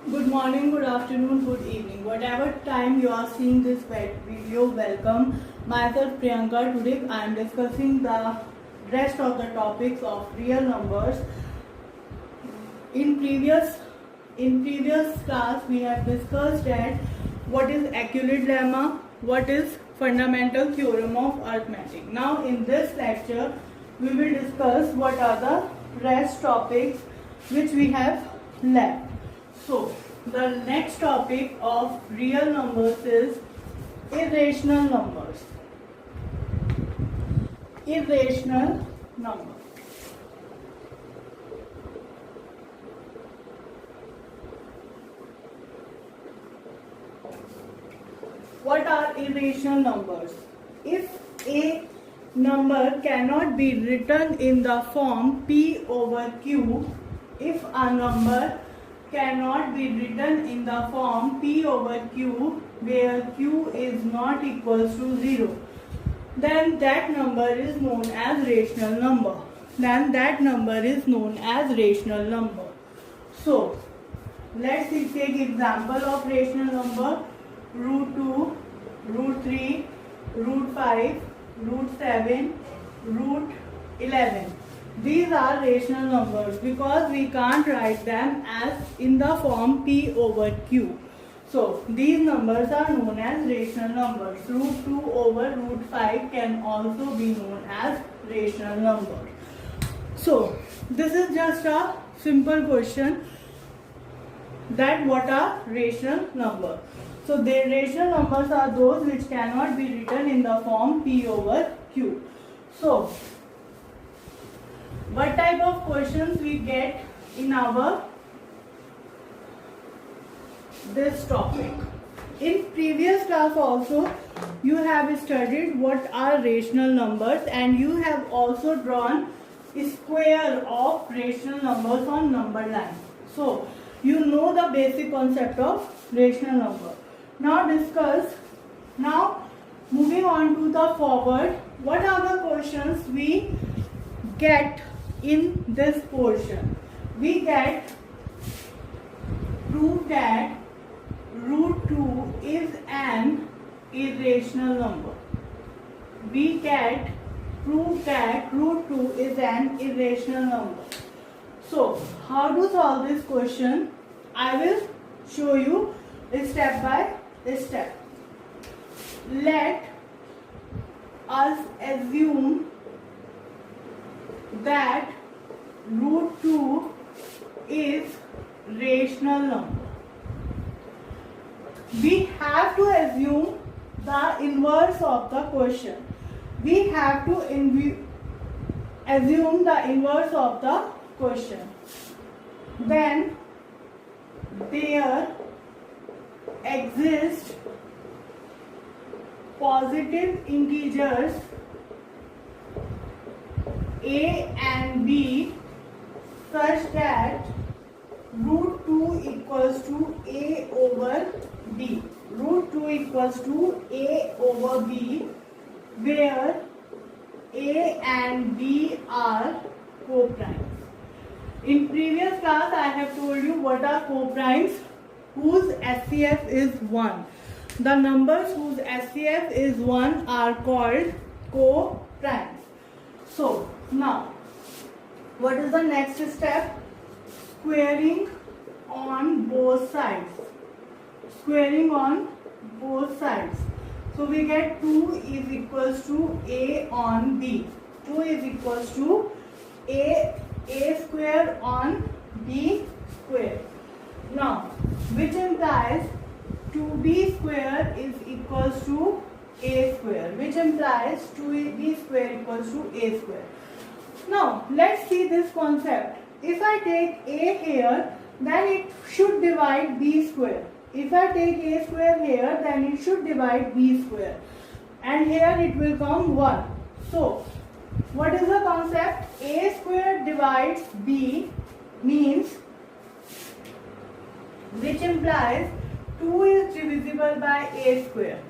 Good morning, good afternoon, good evening. Whatever time you are seeing this video, welcome. Myself Priyanka. Today I am discussing the rest of the topics of real numbers. In previous class we have discussed that what is Euclid lemma, what is fundamental theorem of arithmetic. Now in this lecture we will discuss what are the rest topics which we have left. So, the next topic of real numbers is irrational numbers. Irrational numbers. What are irrational numbers? If a number cannot be written in the form P over Q, if a number cannot be written in the form P over Q where Q is not equals to 0, then that number is known as rational number. So, let's take example of rational number. Root 2, root 3, root 5, root 7, root 11. These are rational numbers because we can't write them as in the form P over Q. So, these numbers are known as rational numbers. Root 2 over root 5 can also be known as rational numbers. So, this is just a simple question that what are rational numbers. So, the rational numbers are those which cannot be written in the form P over Q. So, what type of questions we get in our this topic? In previous class also you have studied what are rational numbers and you have also drawn a square of rational numbers on number line. So you know the basic concept of rational number. Now moving on to the forward, what are the questions we get in this portion? We get prove that root 2 is an irrational number. We get prove that root 2 is an irrational number. So, how to solve this question? I will show you step by step. Let us assume that root 2 is rational number. We have to assume the inverse of the question. We have to assume the inverse of the question. Then there exist positive integers A and B such that root 2 equals to A over B. Root 2 equals to A over B where A and B are co-primes. In previous class I have told you what are co-primes whose SCF is 1. The numbers whose SCF is 1 are called co-primes. So, now, what is the next step? Squaring on both sides. Squaring on both sides. So, we get 2 is equals to A on B. 2 is equals to A square on B square. Now, which implies 2B square is equals to A square. Which implies 2B square equals to A square. Now, let's see this concept. If I take A here, then it should divide B square. If I take A square here, then it should divide B square. And here it will come 1. So, what is the concept? A square divides B means, which implies 2 is divisible by A square.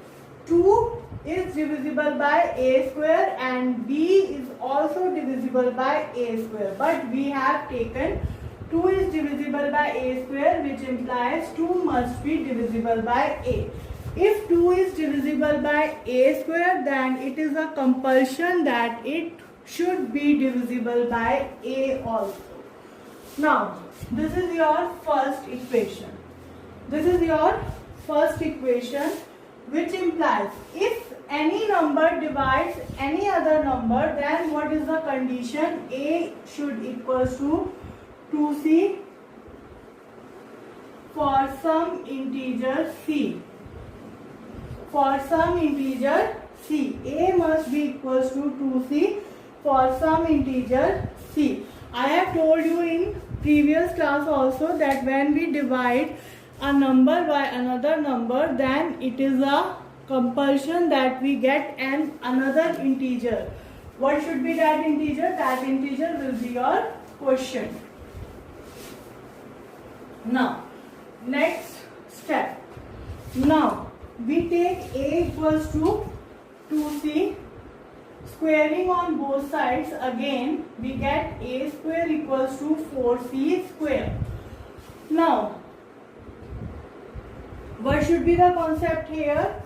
2 is divisible by A square and B is also divisible by A square. But we have taken 2 is divisible by a square, which implies 2 must be divisible by a. If 2 is divisible by a square, then it is a compulsion that it should be divisible by a also. Now, this is your first equation. This is your first equation, which implies if any number divides any other number, then what is the condition? A should equals to 2c for some integer c. For some integer c, a must be equals to 2c for some integer c. I have told you in previous class also that when we divide a number by another number, then it is a compulsion that we get another integer. What should be that integer? That integer will be your quotient. Now, next step. Now, we take a equals to 2c, squaring on both sides. Again, we get a square equals to 4c square. Now, what should be the concept here?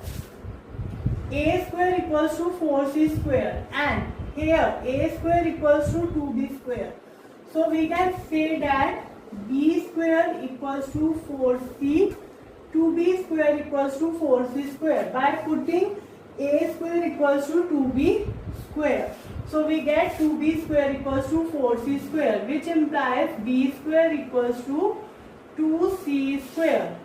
A square equals to 4c square, and here a square equals to 2b square. So we can say that b square equals to 4c, 2b square equals to 4c square by putting a square equals to 2b square. So we get 2b square equals to 4c square, which implies b square equals to 2c square.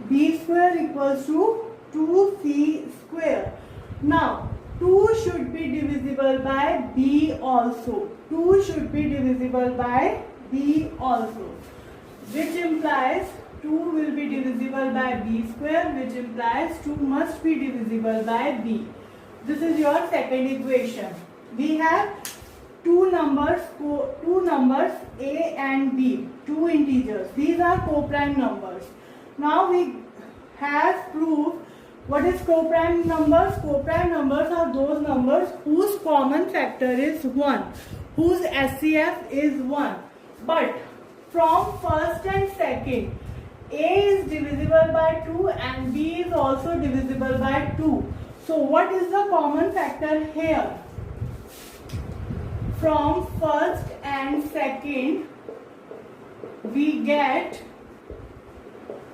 B square equals to 2c square. Now, 2 should be divisible by b also. 2 should be divisible by b also, which implies 2 will be divisible by b square, which implies 2 must be divisible by b. This is your second equation. We have two numbers a and b, two integers. These are co-prime numbers. Now we have proved what is co-prime numbers. Co-prime numbers are those numbers whose common factor is 1, whose SCF is 1. But from first and second, a is divisible by 2 and b is also divisible by 2. So what is the common factor here? From first and second, we get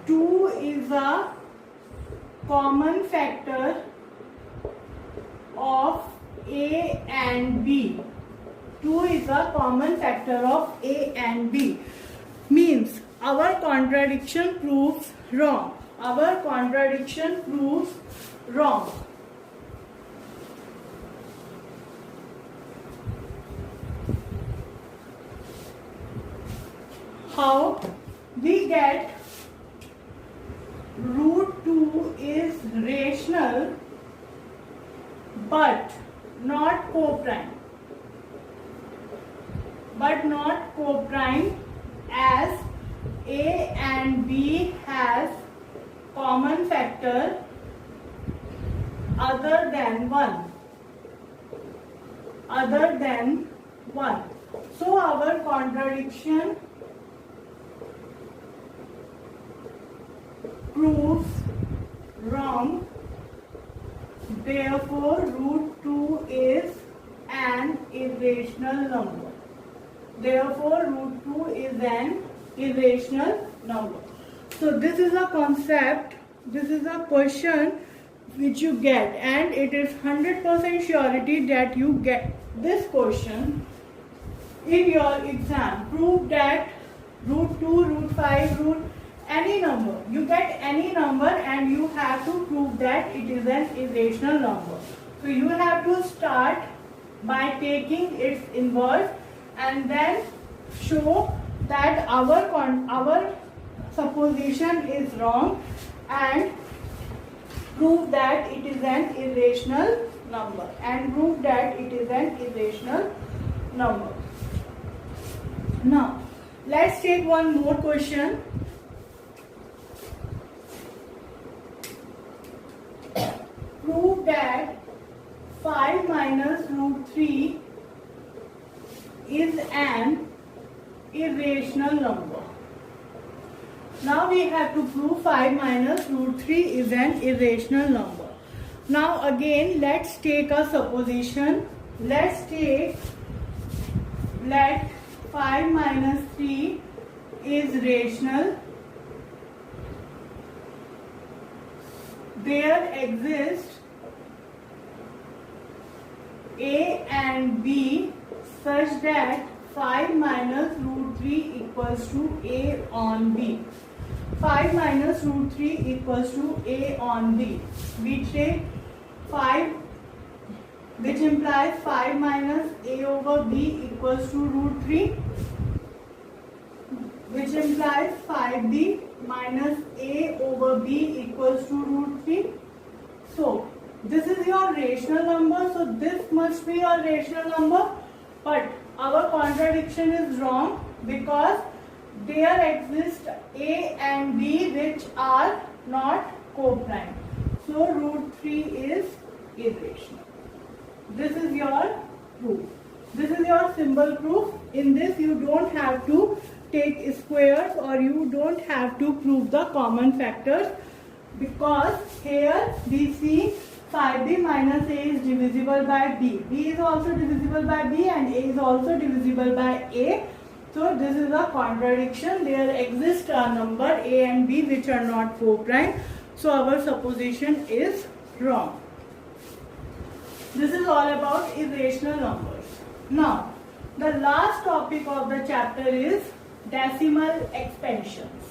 2 is a common factor of a and b. 2 is a common factor of a and b. Means our contradiction proves wrong. Our contradiction proves wrong. How? We get root 2 is rational but not co-prime. But not co-prime, as a and b has common factor other than 1. Other than 1. So our contradiction proves wrong. Therefore, root 2 is an irrational number. Therefore, root 2 is an irrational number. So this is a concept, this is a question which you get, and it is 100% surety that you get this question in your exam. Prove that root 2, root 5, root any number. You get any number and you have to prove that it is an irrational number. So you have to start by taking its inverse and then show that our supposition is wrong and prove that it is an irrational number. And prove that it is an irrational number. Now, let's take one more question. Prove that 5 minus root 3 is an irrational number. Now we have to prove 5 minus root 3 is an irrational number. Now again let's take a supposition. Let 5 minus 3 is rational. There exist A and B such that 5 minus root 3 equals to A on B. 5 minus root 3 equals to A on B. We take 5, which implies 5 minus A over B equals to root 3, which implies 5B minus A over B equals to root 3. So this is your rational number, so this must be your rational number, but our contradiction is wrong because there exist A and B which are not coprime. So root 3 is irrational. This is your proof. This is your symbol proof. In this you don't have to take squares or you don't have to prove the common factors, because here we see 5b minus a is divisible by b. b is also divisible by b and a is also divisible by a. So this is a contradiction. There exists a number a and b which are not coprime. So our supposition is wrong. This is all about irrational numbers. Now, the last topic of the chapter is decimal expansions.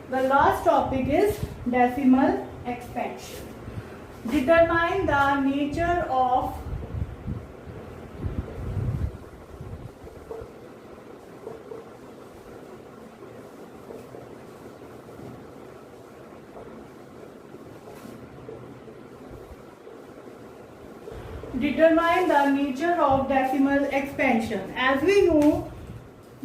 The last topic is decimal expansion. Determine the nature of decimal expansion. As we know,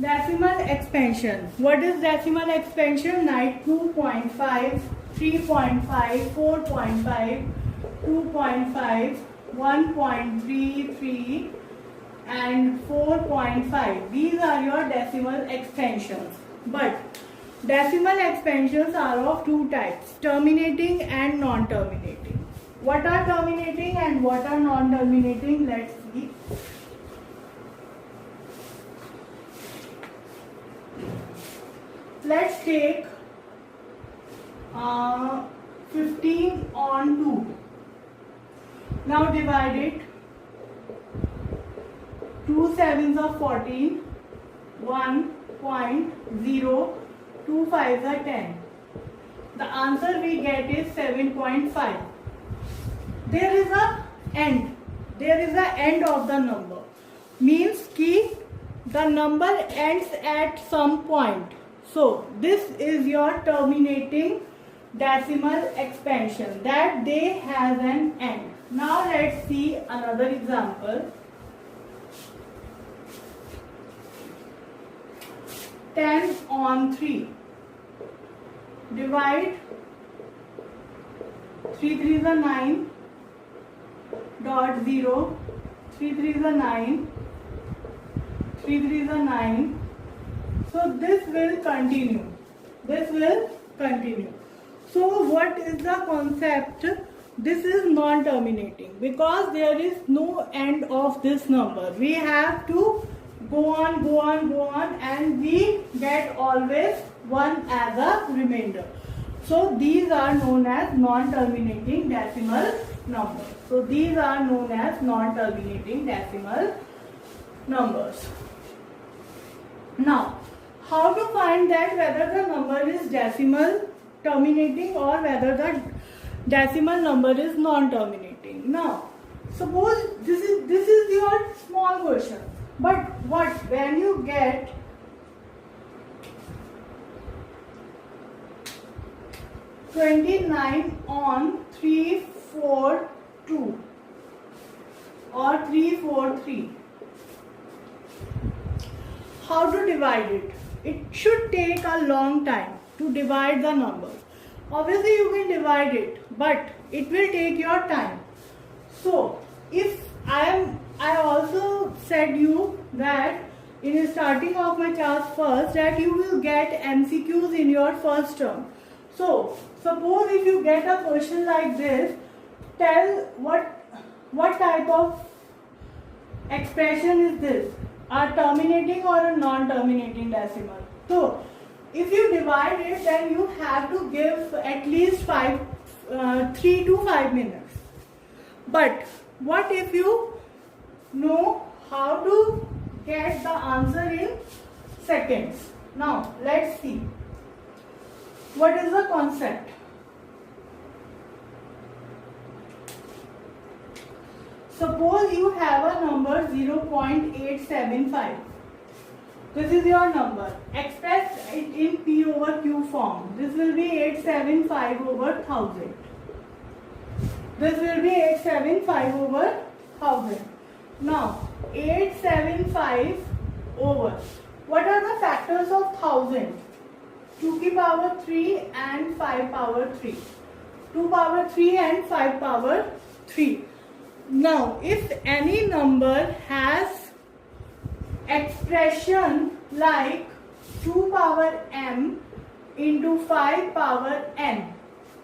decimal expansion. What is decimal expansion? Like 2.5, 3.5, 4.5, 2.5, 1.33 and 4.5. These are your decimal expansions. But decimal expansions are of two types, terminating and non-terminating. What are terminating and what are non-terminating? Let's see. Let's take 15 on 2. Now divide it. 2 sevens are 14, 1.0, 2 fives are 10. The answer we get is 7.5. There is a end. There is a end of the number. Means ki the number ends at some point. So this is your terminating decimal expansion, that they has an end. Now let's see another example. 10 on 3. Divide 3 3s are 9. Dot 0, 3 3s are 9, 3 3s are 9. So this will continue. This will continue. So what is the concept? This is non-terminating because there is no end of this number. We have to go on, go on, go on, and we get always 1 as a remainder. So these are known as non-terminating decimal numbers. So these are known as non-terminating decimal numbers. Now, how to find that whether the number is decimal terminating or whether the decimal number is non-terminating? Now, suppose this is your small question. But what when you get 29 on 342 or 343. How to divide it? It should take a long time to divide the numbers. Obviously you can divide it, but it will take your time. So if I also said you that in starting of my class first that you will get MCQs in your first term. So suppose if you get a question like this, tell what type of expression is this, a terminating or a non-terminating decimal. So if you divide it, then you have to give at least 3 to 5 minutes. But what if you know how to get the answer in seconds? Now let's see. What is the concept? Suppose you have a number 0.875. This is your number. Express it in P over Q form. This will be 875 over 1000. This will be 875 over 1000. Now 875 over. What are the factors of 1000? 2 की power 3 and 5 power 3. 2 power 3 and 5 power 3. Now, if any number has expression like 2 power m into 5 power n,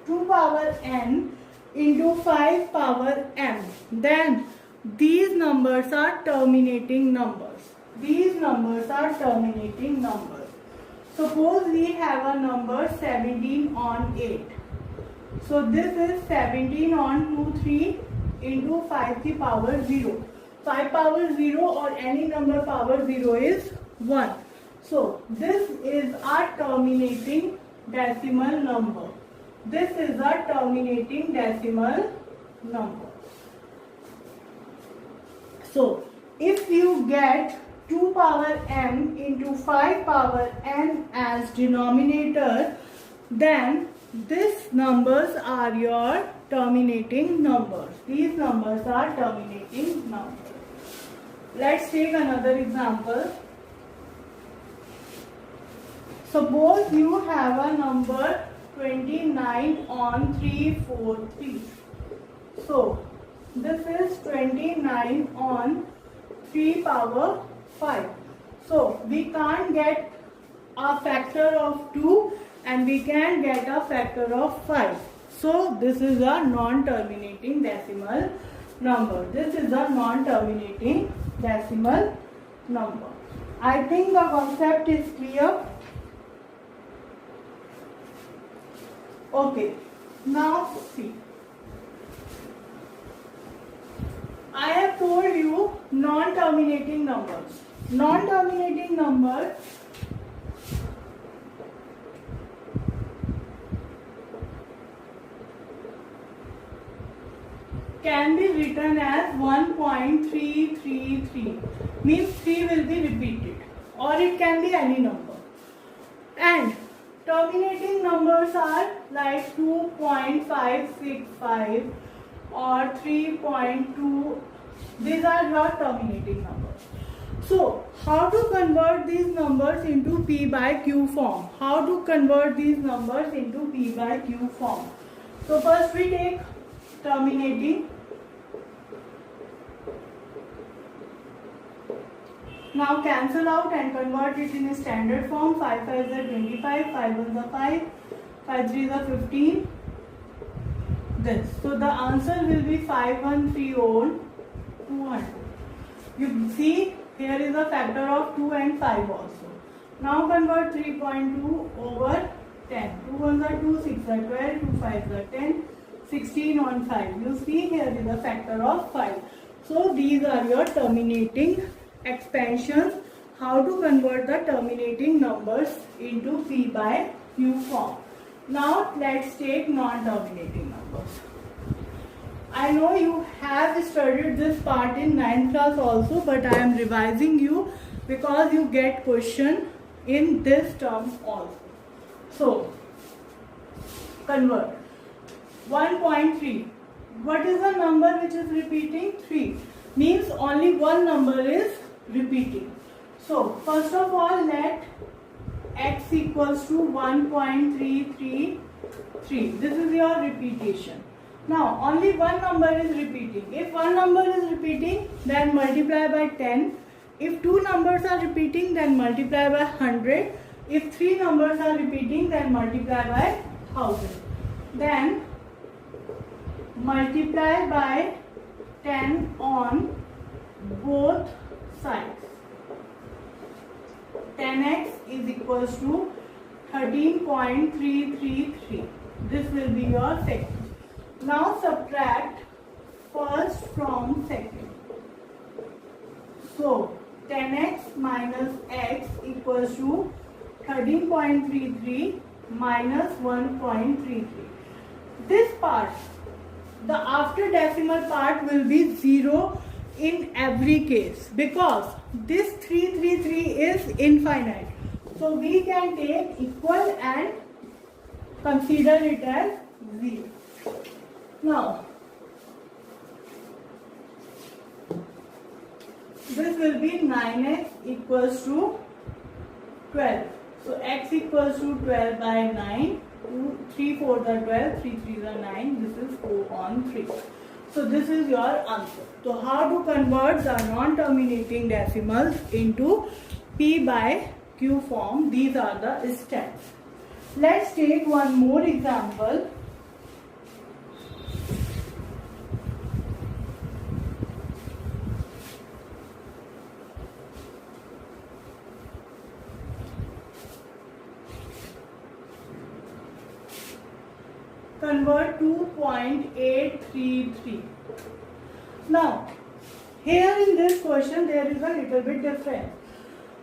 2 power n into 5 power m, then these numbers are terminating numbers. These numbers are terminating numbers. Suppose we have a number 17 on 8. So this is 17 on 2, 3 into 5 की power 0. 5 power 0 or any number power 0 is 1. So this is a terminating decimal number. This is a terminating decimal number. So if you get 2 power m into 5 power n as denominator, then these numbers are your terminating numbers. These numbers are terminating numbers. Let's take another example. Suppose you have a number 29 on 343. So this is 29 on 3 power 5. So we can't get a factor of 2 and we can get a factor of 5. So this is a non-terminating decimal number. This is a non-terminating decimal number. I think the concept is clear. Okay, now see. I have told you non-terminating numbers. Non-terminating numbers can be written as 1.333, means 3 will be repeated, or it can be any number. And terminating numbers are like 2.565 or 3.2. These are your terminating numbers. So how to convert these numbers into P by Q form? How to convert these numbers into P by Q form? So first we take terminating. Now cancel out and convert it in a standard form. 5 5s are 25, 5 1s are 5, 5 3s are 15. This. So the answer will be 513 old 200. You see here is a factor of 2 and 5 also. Now convert 3.2 over 10. 2 1s are 2, 6 are 12, 2 5s are 10, 16 on 5. You see here is a factor of 5. So these are your terminating expansions. How to convert the terminating numbers into P by Q form. Now let's take non-terminating numbers. I know you have studied this part in 9th class also, but I am revising you because you get question in this term also. So convert 1.3. What is the number which is repeating? 3. Means only one number is repeating. So first of all, let x equals to 1.333. This is your repetition. Now only one number is repeating. If one number is repeating, then multiply by 10. If 2 numbers are repeating, then multiply by 100. If 3 numbers are repeating, then multiply by 1000. Then multiply by 10 on both sides. 10x is equals to 13.333. This will be your second. Now subtract first from second. So 10x minus x equals to 13.33 minus 1.33. This part, the after decimal part will be 0 in every case because this 333 is infinite. So we can take equal and consider it as 0. Now, this will be 9x equals to 12. So x equals to 12 by 9. 3 4 are 12, 3 3 are 9. This is 4 on 3. So this is your answer. So how to convert the non-terminating decimals into P by Q form? These are the steps. Let's take one more example. Convert 2.833. Now, here in this question there is a little bit different.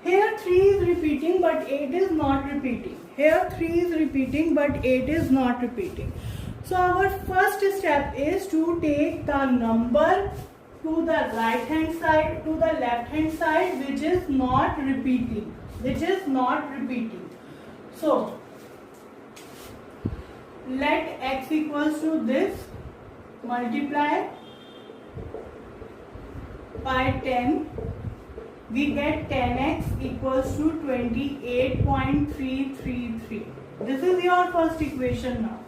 Here 3 is repeating but 8 is not repeating. Here 3 is repeating but 8 is not repeating. So our first step is to take the number to the right hand side, to the left hand side, which is not repeating. So let x equals to this, multiply by 10, we get 10x equals to 28.333. This is your first equation now.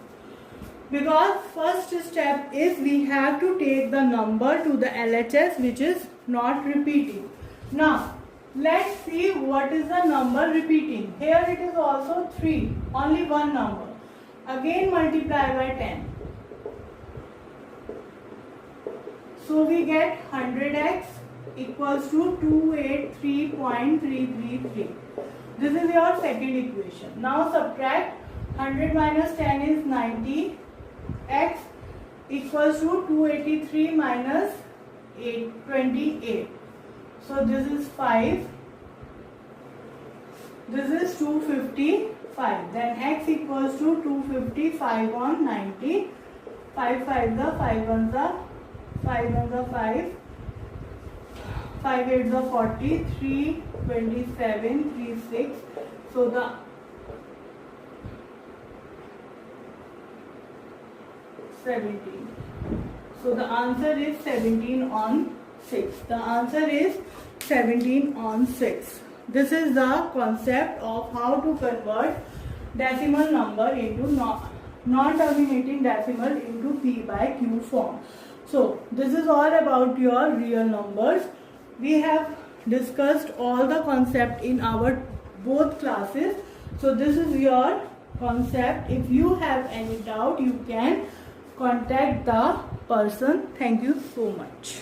Because first step is we have to take the number to the LHS which is not repeating. Now let's see what is the number repeating. Here it is also 3, only one number. Again multiply by 10. So we get 100x equals to 283.333. This is your second equation. Now subtract 100 minus 10 is 90. X equals to 283 minus 28. So this is 5. This is 255. Then x equals to 255 on 90. 5 5 the 5 1 the 5 1 the 5. 5 8 the 40. 3 27 3 6. So the So the answer is 17 on 6. The answer is 17 on 6. This is the concept of how to convert decimal number into non-terminating decimal into P by Q form. So this is all about your real numbers. We have discussed all the concept in our both classes. So this is your concept. If you have any doubt, you can contact the person. Thank you so much.